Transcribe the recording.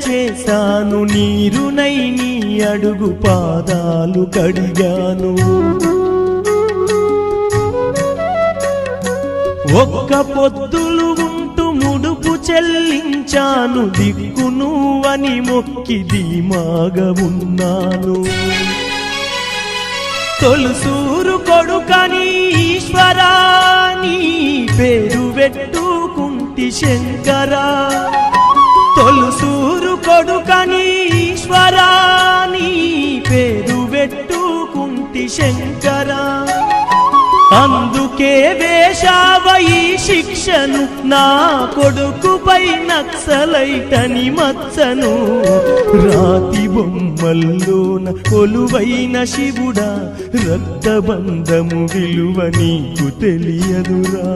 చేశాను, నీరునై నీ అడుగు పాదాలు కడిగాను. ఒక్క పొద్దులు ఉంటూ ముడుపు చెల్లించాను, దిక్కు నువ్వని మొక్కి ధీమాగా ఉన్నాను. తొలుసూరు కొడుకని ఈశ్వరా నీ పేరు పెట్టుకుంటి శంకరా, తొలుసూరు కొడుకని ఈశ్వరా నీ పేరు పెట్టుకుంటి శంకరా. అందుకే వేశావయి శిక్షను, నా కొడుకుపై నక్సలైటని మచ్చను. రాతి బొమ్మల్లోన కొలువైన శివుడా, రక్తబంధము విలువ నీకు తెలియదురా.